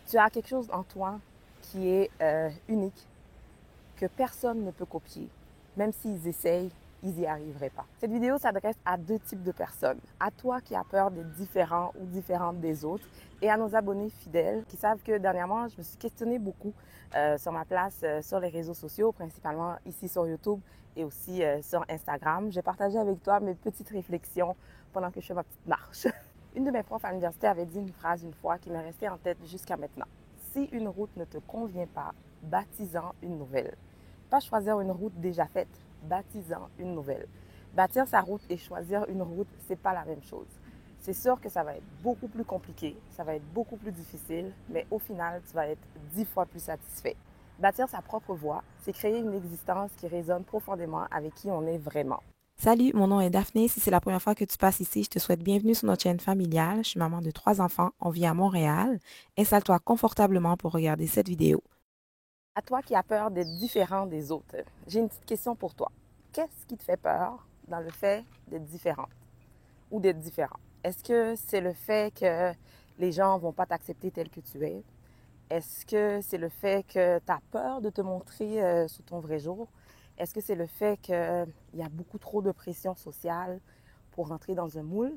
Tu as quelque chose en toi qui est unique, que personne ne peut copier. Même s'ils essayent, ils n'y arriveraient pas. Cette vidéo s'adresse à deux types de personnes. À toi qui as peur d'être différent ou différente des autres et à nos abonnés fidèles qui savent que dernièrement, je me suis questionnée beaucoup sur ma place sur les réseaux sociaux, principalement ici sur YouTube et aussi sur Instagram. J'ai partagé avec toi mes petites réflexions pendant que je fais ma petite marche. Une de mes profs à l'université avait dit une phrase une fois qui m'est restée en tête jusqu'à maintenant. Si une route ne te convient pas, bâtis-en une nouvelle. Pas choisir une route déjà faite, bâtis-en une nouvelle. Bâtir sa route et choisir une route, c'est pas la même chose. C'est sûr que ça va être beaucoup plus compliqué, ça va être beaucoup plus difficile, mais au final, tu vas être 10 fois plus satisfait. Bâtir sa propre voie, c'est créer une existence qui résonne profondément avec qui on est vraiment. Salut, mon nom est Daphné. Si c'est la première fois que tu passes ici, je te souhaite bienvenue sur notre chaîne familiale. Je suis maman de 3 enfants. On vit à Montréal. Installe-toi confortablement pour regarder cette vidéo. À toi qui as peur d'être différent des autres, j'ai une petite question pour toi. Qu'est-ce qui te fait peur dans le fait d'être différente ou d'être différent? Est-ce que c'est le fait que les gens ne vont pas t'accepter tel que tu es? Est-ce que c'est le fait que tu as peur de te montrer sous ton vrai jour? Est-ce que c'est le fait qu'il y a beaucoup trop de pression sociale pour rentrer dans un moule?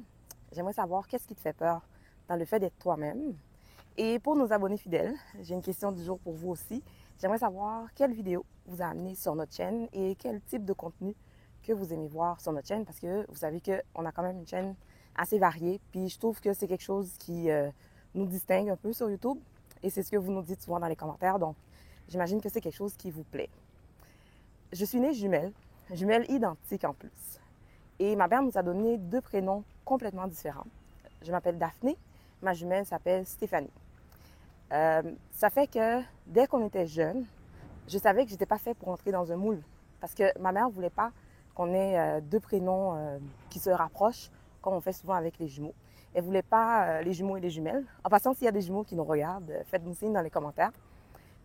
J'aimerais savoir qu'est-ce qui te fait peur dans le fait d'être toi-même. Et pour nos abonnés fidèles, j'ai une question du jour pour vous aussi. J'aimerais savoir quelle vidéo vous a amené sur notre chaîne et quel type de contenu que vous aimez voir sur notre chaîne parce que vous savez qu'on a quand même une chaîne assez variée. Puis je trouve que c'est quelque chose qui nous distingue un peu sur YouTube et c'est ce que vous nous dites souvent dans les commentaires. Donc, j'imagine que c'est quelque chose qui vous plaît. Je suis née jumelles identiques en plus. Et ma mère nous a donné deux prénoms complètement différents. Je m'appelle Daphné, ma jumelle s'appelle Stéphanie. Ça fait que dès qu'on était jeunes, je savais que je n'étais pas faite pour entrer dans un moule. Parce que ma mère ne voulait pas qu'on ait deux prénoms qui se rapprochent, comme on fait souvent avec les jumeaux. Elle ne voulait pas les jumeaux et les jumelles. En passant, s'il y a des jumeaux qui nous regardent, faites-nous signe dans les commentaires.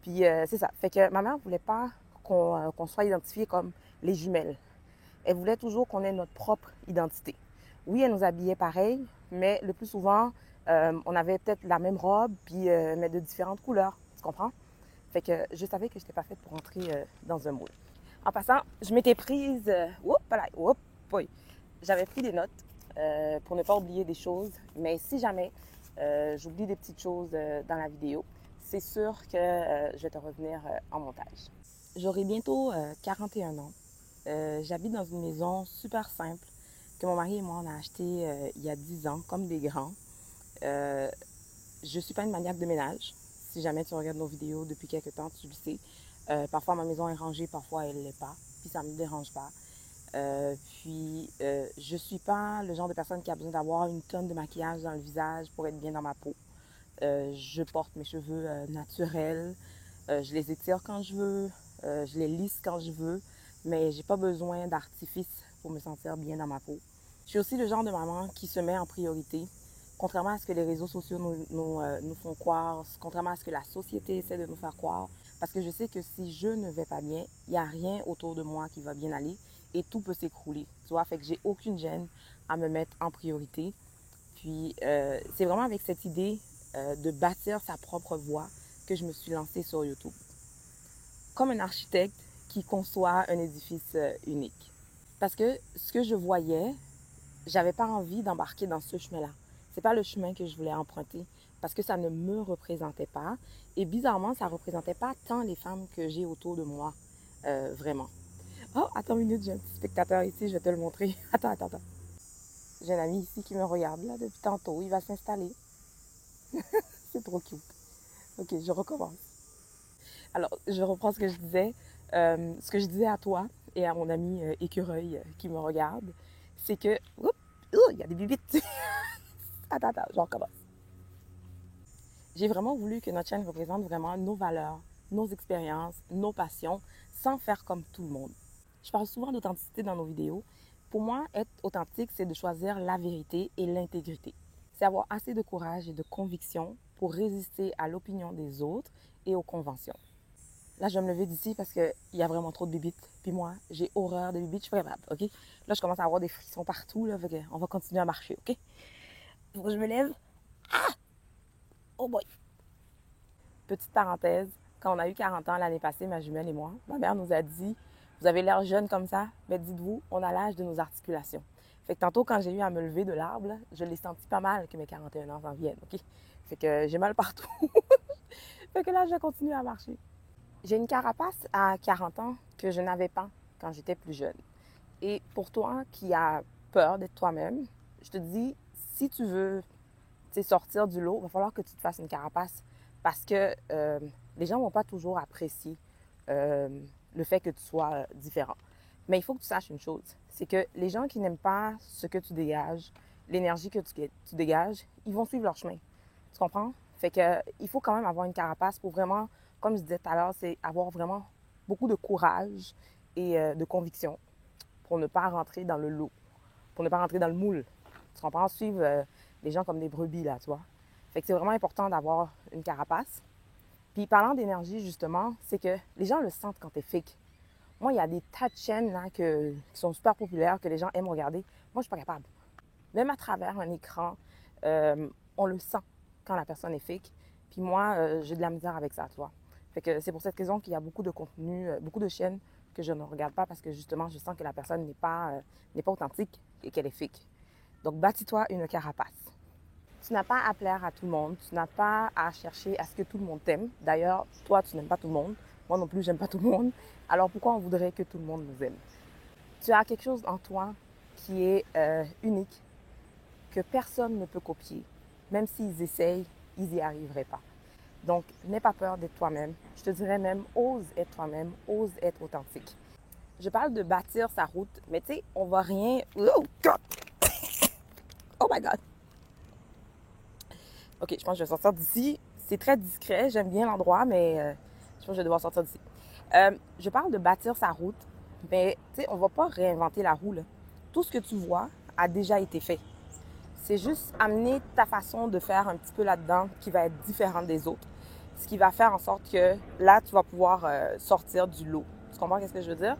Puis c'est ça. Fait que ma mère ne voulait pas qu'on soit identifiés comme les jumelles. Elle voulait toujours qu'on ait notre propre identité. Oui, elle nous habillait pareil, mais le plus souvent, on avait peut-être la même robe, puis, mais de différentes couleurs. Tu comprends? Fait que je savais que je n'étais pas faite pour entrer dans un moule. En passant, je m'étais prise... j'avais pris des notes pour ne pas oublier des choses, mais si jamais j'oublie des petites choses dans la vidéo, c'est sûr que je vais te revenir en montage. J'aurai bientôt 41 ans. J'habite dans une maison super simple que mon mari et moi on a acheté il y a 10 ans, comme des grands. Je ne suis pas une maniaque de ménage. Si jamais tu regardes nos vidéos depuis quelques temps, tu le sais. Parfois ma maison est rangée, parfois elle ne l'est pas. Puis ça ne me dérange pas. Je ne suis pas le genre de personne qui a besoin d'avoir une tonne de maquillage dans le visage pour être bien dans ma peau. Je porte mes cheveux naturels. Je les étire quand je veux. Je les lisse quand je veux. Mais j'ai pas besoin d'artifice pour me sentir bien dans ma peau. Je suis aussi le genre de maman qui se met en priorité. Contrairement à ce que les réseaux sociaux nous font croire, contrairement à ce que la société essaie de nous faire croire, parce que je sais que si je ne vais pas bien, il n'y a rien autour de moi qui va bien aller et tout peut s'écrouler. Tu vois, fait que j'ai aucune gêne à me mettre en priorité. Puis c'est vraiment avec cette idée de bâtir sa propre voie que je me suis lancée sur YouTube. Comme un architecte qui conçoit un édifice unique. Parce que ce que je voyais, j'avais pas envie d'embarquer dans ce chemin-là. C'est pas le chemin que je voulais emprunter parce que ça ne me représentait pas. Et bizarrement, ça représentait pas tant les femmes que j'ai autour de moi, vraiment. Oh, attends une minute, j'ai un petit spectateur ici, je vais te le montrer. Attends. J'ai un ami ici qui me regarde là depuis tantôt. Il va s'installer. C'est trop cute. Ok, je recommence. Alors, je reprends ce que je disais. Ce que je disais à toi et à mon ami écureuil qui me regarde, c'est que... Oups, il y a des bibites. Attends, je recommence. J'ai vraiment voulu que notre chaîne représente vraiment nos valeurs, nos expériences, nos passions, sans faire comme tout le monde. Je parle souvent d'authenticité dans nos vidéos. Pour moi, être authentique, c'est de choisir la vérité et l'intégrité. C'est avoir assez de courage et de conviction pour résister à l'opinion des autres et aux conventions. Là, je vais me lever d'ici parce qu'il y a vraiment trop de bibites. Puis moi, j'ai horreur des bibites, je suis capable, OK? Là, je commence à avoir des frissons partout, là, fait on va continuer à marcher, OK? Faut que je me lève. Ah! Oh boy! petite parenthèse, quand on a eu 40 ans l'année passée, ma jumelle et moi, ma mère nous a dit « Vous avez l'air jeune comme ça, mais dites-vous, on a l'âge de nos articulations. » Fait que tantôt, quand j'ai eu à me lever de l'arbre, je l'ai senti pas mal que mes 41 ans s'en viennent, OK? Fait que j'ai mal partout. Fait que là, je continue à marcher. J'ai une carapace à 40 ans que je n'avais pas quand j'étais plus jeune. Et pour toi qui as peur d'être toi-même, je te dis, si tu veux sortir du lot, il va falloir que tu te fasses une carapace parce que les gens ne vont pas toujours apprécier euh, le fait que tu sois différent. Mais il faut que tu saches une chose, c'est que les gens qui n'aiment pas ce que tu dégages, l'énergie que tu dégages, ils vont suivre leur chemin. Tu comprends? Fait que il faut quand même avoir une carapace pour vraiment, comme je disais tout à l'heure, c'est avoir vraiment beaucoup de courage et de conviction pour ne pas rentrer dans le lot, pour ne pas rentrer dans le moule. Tu comprends? Suivre les gens comme des brebis, là, tu vois. Fait que c'est vraiment important d'avoir une carapace. Puis parlant d'énergie, justement, c'est que les gens le sentent quand t'es fake. Moi, il y a des tas de chaînes là, qui sont super populaires, que les gens aiment regarder. Moi, je suis pas capable. Même à travers un écran, on le sent quand la personne est fake. Puis moi, j'ai de la misère avec ça, tu vois. Fait que c'est pour cette raison qu'il y a beaucoup de contenu, beaucoup de chaînes que je ne regarde pas parce que justement, je sens que la personne n'est pas authentique et qu'elle est fake. Donc, bâtis-toi une carapace. Tu n'as pas à plaire à tout le monde. Tu n'as pas à chercher à ce que tout le monde t'aime. D'ailleurs, toi, tu n'aimes pas tout le monde. Moi non plus, j'aime pas tout le monde. Alors, pourquoi on voudrait que tout le monde nous aime? Tu as quelque chose en toi qui est unique, que personne ne peut copier. Même s'ils essayent, ils n'y arriveraient pas. Donc, n'aie pas peur d'être toi-même. Je te dirais même, ose être toi-même, ose être authentique. Je parle de bâtir sa route, mais tu sais, on va rien... Oh, God! Oh my God! OK, je pense que je vais sortir d'ici. C'est très discret, j'aime bien l'endroit, mais je pense que je vais devoir sortir d'ici. Je parle de bâtir sa route, mais tu sais, on ne va pas réinventer la roue, là. Tout ce que tu vois a déjà été fait. C'est juste amener ta façon de faire un petit peu là-dedans qui va être différente des autres. Ce qui va faire en sorte que là, tu vas pouvoir sortir du lot. Tu comprends ce que je veux dire?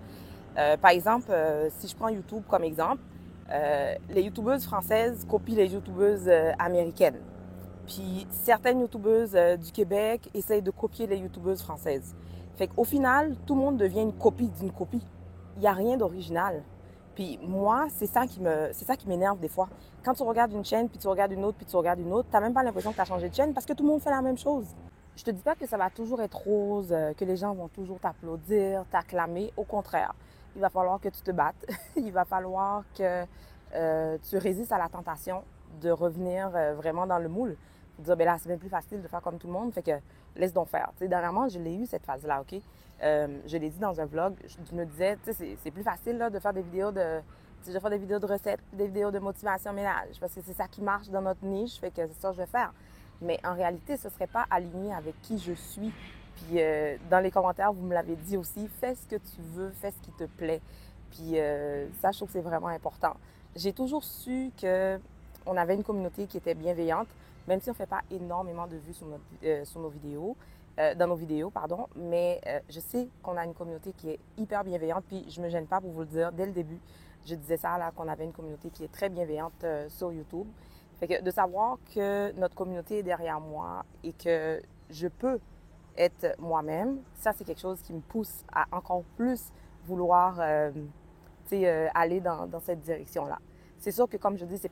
Par exemple, si je prends YouTube comme exemple, les YouTubeuses françaises copient les YouTubeuses américaines. Puis certaines YouTubeuses du Québec essayent de copier les YouTubeuses françaises. Fait qu'au final, tout le monde devient une copie d'une copie. Il n'y a rien d'original. Puis moi, c'est ça qui m'énerve des fois. Quand tu regardes une chaîne, puis tu regardes une autre, puis tu regardes une autre, t'as même pas l'impression que tu as changé de chaîne parce que tout le monde fait la même chose. Je te dis pas que ça va toujours être rose, que les gens vont toujours t'applaudir, t'acclamer. Au contraire, il va falloir que tu te battes. Il va falloir que tu résistes à la tentation de revenir vraiment dans le moule. Dire, ben là, c'est bien plus facile de faire comme tout le monde, fait que laisse donc faire. Tu sais, dernièrement, je l'ai eu cette phase-là, OK? Je l'ai dit dans un vlog, je me disais, tu sais, c'est plus facile là, de faire des vidéos de... Je vais faire des vidéos de recettes, des vidéos de motivation ménage, parce que c'est ça qui marche dans notre niche, fait que c'est ça que je vais faire. Mais en réalité, ce ne serait pas aligné avec qui je suis. Puis dans les commentaires, vous me l'avez dit aussi, fais ce que tu veux, fais ce qui te plaît. Puis ça, je trouve que c'est vraiment important. J'ai toujours su qu'on avait une communauté qui était bienveillante, même si on ne fait pas énormément de vues sur nos vidéos, dans nos vidéos, pardon, mais je sais qu'on a une communauté qui est hyper bienveillante, puis je ne me gêne pas pour vous le dire dès le début. Je disais ça là, qu'on avait une communauté qui est très bienveillante sur YouTube. Fait que de savoir que notre communauté est derrière moi et que je peux être moi-même, ça c'est quelque chose qui me pousse à encore plus vouloir aller dans cette direction-là. C'est sûr que, comme je dis, c'est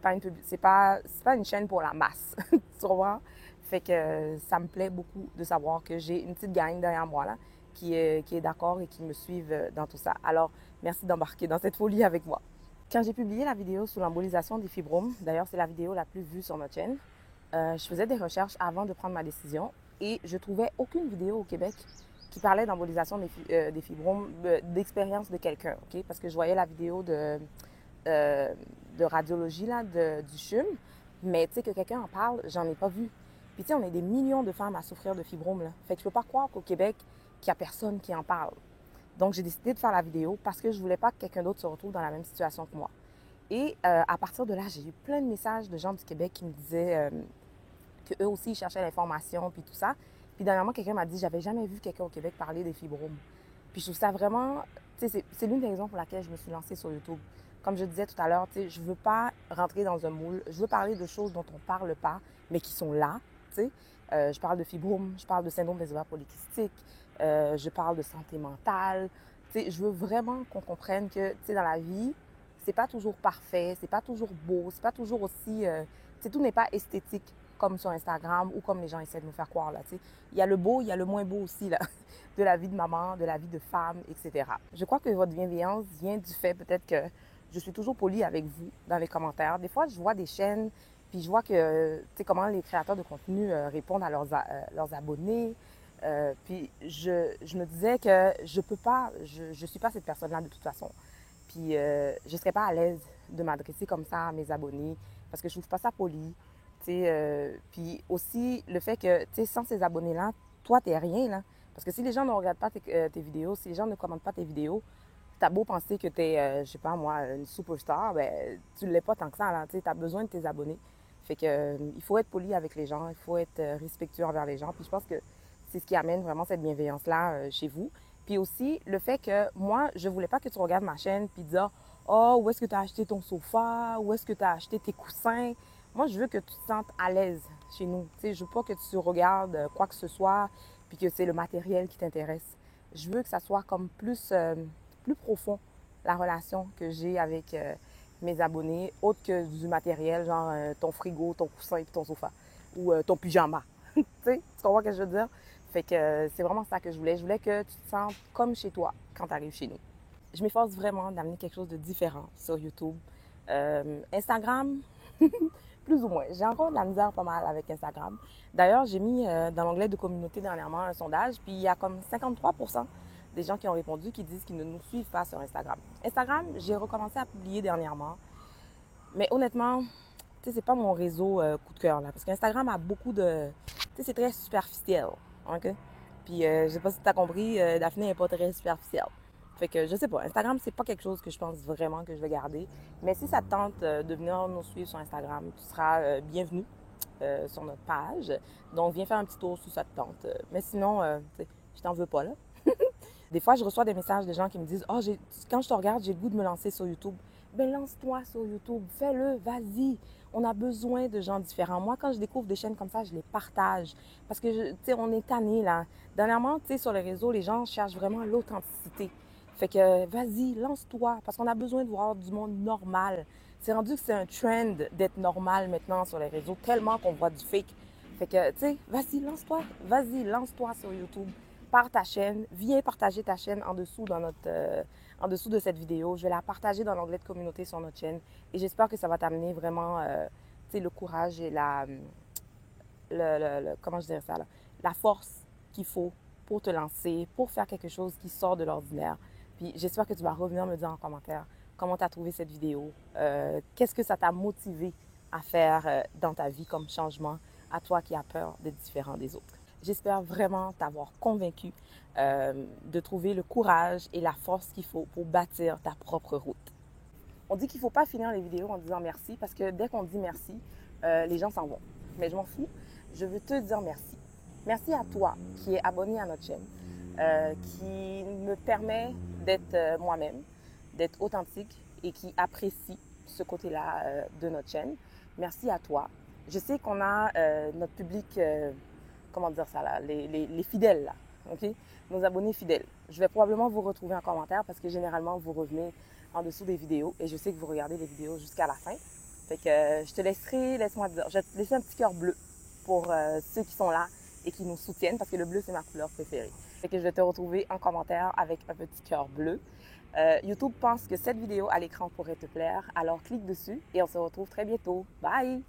pas une chaîne pour la masse, tu vois? Fait que ça me plaît beaucoup de savoir que j'ai une petite gang derrière moi là, qui est d'accord et qui me suivent dans tout ça. Alors, merci d'embarquer dans cette folie avec moi. Quand j'ai publié la vidéo sur l'embolisation des fibromes, d'ailleurs c'est la vidéo la plus vue sur notre chaîne, je faisais des recherches avant de prendre ma décision et je trouvais aucune vidéo au Québec qui parlait d'embolisation des fibromes, d'expérience de quelqu'un, OK? Parce que je voyais la vidéo de radiologie là, du CHUM, mais tu sais que quelqu'un en parle, j'en ai pas vu. Puis tu sais, on est des millions de femmes à souffrir de fibromes là. Fait que je peux pas croire qu'au Québec, qu'il y a personne qui en parle. Donc j'ai décidé de faire la vidéo parce que je voulais pas que quelqu'un d'autre se retrouve dans la même situation que moi. Et à partir de là, j'ai eu plein de messages de gens du Québec qui me disaient qu'eux aussi ils cherchaient l'information puis tout ça. Puis dernièrement, quelqu'un m'a dit, j'avais jamais vu quelqu'un au Québec parler des fibromes. Puis je trouve ça vraiment, tu sais, c'est l'une des raisons pour laquelle je me suis lancée sur YouTube. Comme je disais tout à l'heure, tu sais, je veux pas rentrer dans un moule. Je veux parler de choses dont on parle pas, mais qui sont là, tu sais. Je parle de fibromes, je parle de syndrome des ovaires polykystiques, je parle de santé mentale. Tu sais, je veux vraiment qu'on comprenne que, tu sais, dans la vie, c'est pas toujours parfait, c'est pas toujours beau, c'est pas toujours aussi... tu sais, tout n'est pas esthétique comme sur Instagram ou comme les gens essaient de nous faire croire, là, tu sais. Il y a le beau, il y a le moins beau aussi, là, de la vie de maman, de la vie de femme, etc. Je crois que votre bienveillance vient du fait peut-être que je suis toujours polie avec vous dans les commentaires. Des fois, je vois des chaînes, puis je vois que, tu sais, comment les créateurs de contenu répondent à leurs abonnés. Puis je me disais que je peux pas, je suis pas cette personne-là de toute façon. Puis je serais pas à l'aise de m'adresser comme ça à mes abonnés parce que je trouve pas ça poli. Puis aussi le fait que, tu sais, sans ces abonnés-là, toi, t'es rien, là. Parce que si les gens ne regardent pas tes vidéos, si les gens ne commentent pas tes vidéos, t'as beau penser que t'es, je sais pas moi, une superstar, ben tu l'es pas tant que ça, là. Tu sais, t'as besoin de tes abonnés. Fait que il faut être poli avec les gens, il faut être respectueux envers les gens. Puis je pense que c'est ce qui amène vraiment cette bienveillance-là chez vous. Puis aussi, le fait que moi, je voulais pas que tu regardes ma chaîne puis dire oh, où est-ce que tu as acheté ton sofa? Où est-ce que tu as acheté tes coussins? Moi, je veux que tu te sentes à l'aise chez nous. Tu sais, je veux pas que tu regardes quoi que ce soit puis que c'est le matériel qui t'intéresse. Je veux que ça soit comme plus profond, la relation que j'ai avec mes abonnés, autre que du matériel, genre ton frigo, ton coussin et ton sofa ou ton pyjama. Tu sais, tu comprends ce que je veux dire? Fait que c'est vraiment ça que je voulais. Je voulais que tu te sentes comme chez toi quand tu arrives chez nous. Je m'efforce vraiment d'amener quelque chose de différent sur YouTube. Instagram, plus ou moins. J'ai encore de la misère pas mal avec Instagram. D'ailleurs, j'ai mis dans l'onglet de communauté dernièrement un sondage, puis il y a comme 53% des gens qui ont répondu qui disent qu'ils ne nous suivent pas sur Instagram. Instagram, j'ai recommencé à publier dernièrement, mais honnêtement, tu sais, c'est pas mon réseau coup de cœur, là, parce qu'Instagram a beaucoup de... Tu sais, c'est très superficiel, OK? Puis, je sais pas si tu as compris, Daphné n'est pas très superficielle. Fait que, je sais pas, Instagram, c'est pas quelque chose que je pense vraiment que je vais garder. Mais si ça te tente de venir nous suivre sur Instagram, tu seras bienvenu sur notre page. Donc, viens faire un petit tour si ça te tente. Mais sinon, tu sais, je t'en veux pas, là. Des fois, je reçois des messages des gens qui me disent oh, quand je te regarde, j'ai le goût de me lancer sur YouTube. Ben, lance-toi sur YouTube, fais-le, vas-y. On a besoin de gens différents. Moi, quand je découvre des chaînes comme ça, je les partage. Parce que, tu sais, on est tanné, là. Dernièrement, tu sais, sur les réseaux, les gens cherchent vraiment l'authenticité. Fait que, vas-y, lance-toi. Parce qu'on a besoin de voir du monde normal. C'est rendu que c'est un trend d'être normal maintenant sur les réseaux, tellement qu'on voit du fake. Fait que, tu sais, vas-y, lance-toi. Vas-y, lance-toi sur YouTube par ta chaîne, viens partager ta chaîne en dessous, en dessous de cette vidéo. Je vais la partager dans l'onglet de communauté sur notre chaîne et j'espère que ça va t'amener vraiment le courage et comment je dirais ça, là, la force qu'il faut pour te lancer, pour faire quelque chose qui sort de l'ordinaire. Puis j'espère que tu vas revenir me dire en commentaire comment tu as trouvé cette vidéo, qu'est-ce que ça t'a motivé à faire dans ta vie comme changement, à toi qui as peur d'être différent des autres. J'espère vraiment t'avoir convaincu de trouver le courage et la force qu'il faut pour bâtir ta propre route. On dit qu'il ne faut pas finir les vidéos en disant merci parce que dès qu'on dit merci, les gens s'en vont. Mais je m'en fous. Je veux te dire merci. Merci à toi qui es abonné à notre chaîne, qui me permet d'être moi-même, d'être authentique et qui apprécie ce côté-là de notre chaîne. Merci à toi. Je sais qu'on a notre public... comment dire ça là, les fidèles là, ok? Nos abonnés fidèles. Je vais probablement vous retrouver en commentaire parce que généralement vous revenez en dessous des vidéos et je sais que vous regardez les vidéos jusqu'à la fin. Fait que je te laisserai, laisse-moi te dire, je vais te laisser un petit cœur bleu pour ceux qui sont là et qui nous soutiennent parce que le bleu c'est ma couleur préférée. Fait que je vais te retrouver en commentaire avec un petit cœur bleu. YouTube pense que cette vidéo à l'écran pourrait te plaire, alors clique dessus et on se retrouve très bientôt. Bye!